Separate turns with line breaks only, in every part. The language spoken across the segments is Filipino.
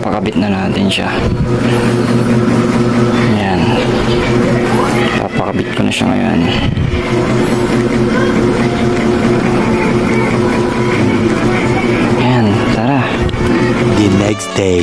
papakabit na natin siya. Ayan, papakabit ko na siya ngayon. Ayan, tara.
The next day.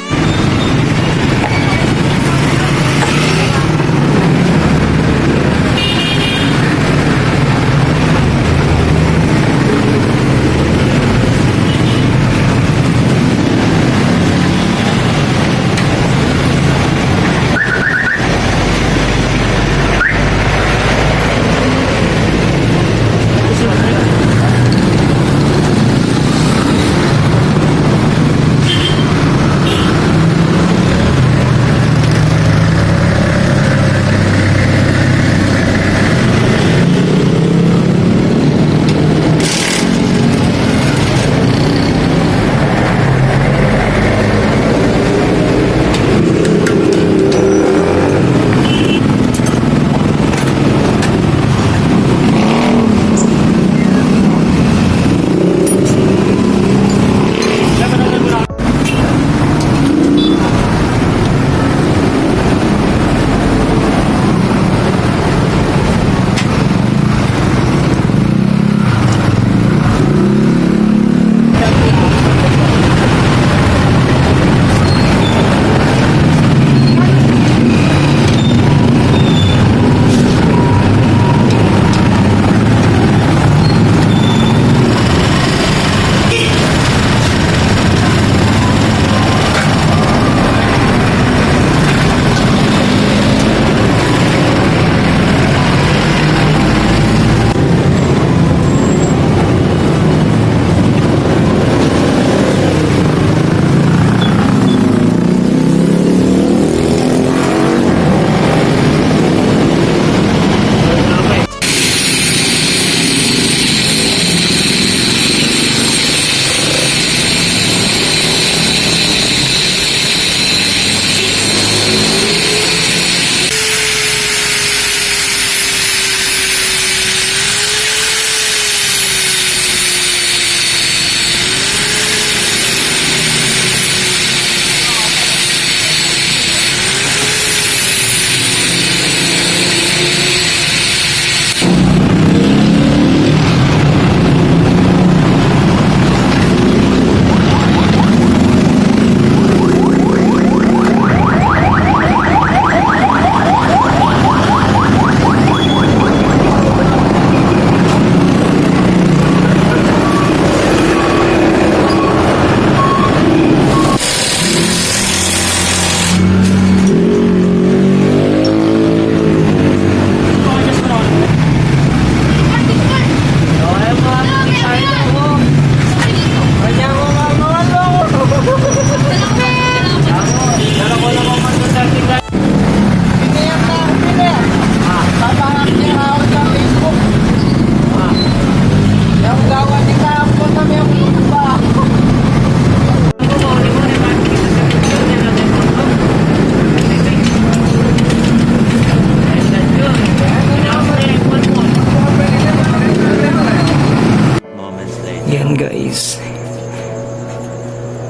Guys,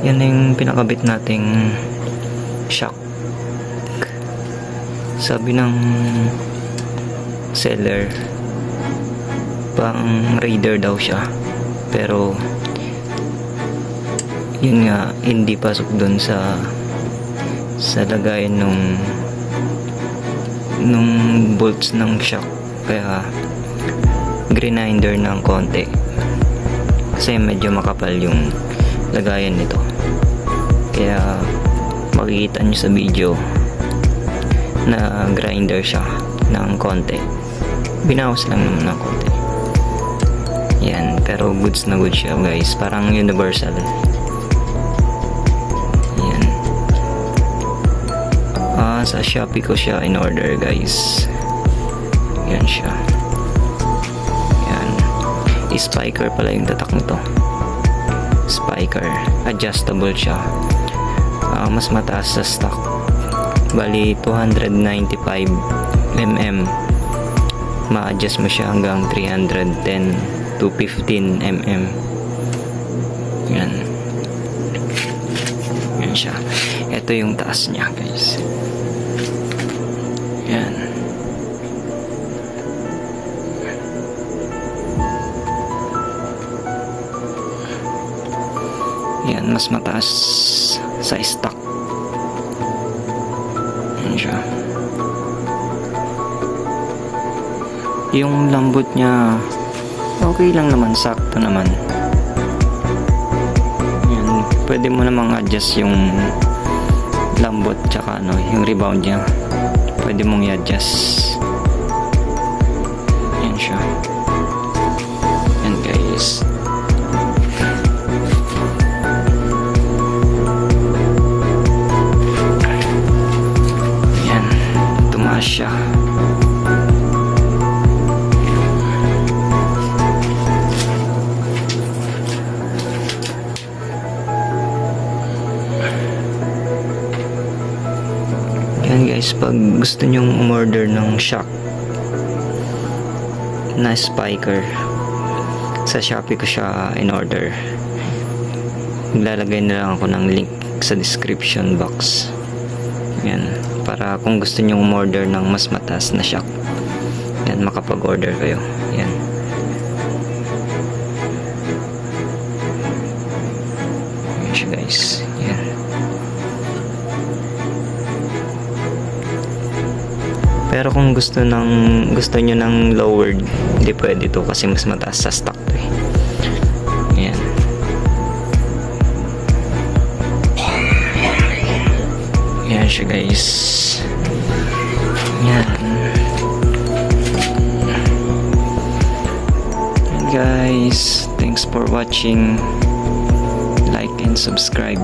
yan yung pinakabit nating shock. Sabi ng seller, pang raider daw siya, pero yun nga, hindi pasok dun sa lagayan nung bolts ng shock, kaya grinder ng konti kasi medyo makapal yung lagayan nito, kaya makikita nyo sa video na grinder siya ng konti, binawas lang naman ng konti. Yan, pero goods na goods siya guys, parang universal. Yan, sa Shopee ko siya in order guys. Yan siya. Spyker pala yung tatak nito. Spyker, adjustable siya. Mas mataas sa stock, bali 295 mm. Ma-adjust mo siya hanggang 310 to 15 mm. Yan siya. Ito yung taas niya, guys. Yan. Yan, mas mataas sa stock. Yan siya. Yung lambot niya, okay lang naman, sakto naman. Yan, pwede mo namang adjust yung lambot tsaka yung rebound niya. Pwede mong i-adjust. Yan siya. Yan, guys. Yan, tumaas siya. Yan guys, pag gusto nyong umorder ng shock na Spyker, sa Shopee ko siya in order. Ilalagay na lang ako ng link sa description box. Yan, para kung gusto nyong umorder ng mas mataas na shock, yan, makapag-order kayo. Yan. Yan siya guys. Yan. Pero kung gusto nyo ng lowered, hindi pwede to kasi mas mataas sa stock to eh. Ayan. Ayan siya guys. Ayan. Ayan guys. Thanks for watching. Like and subscribe.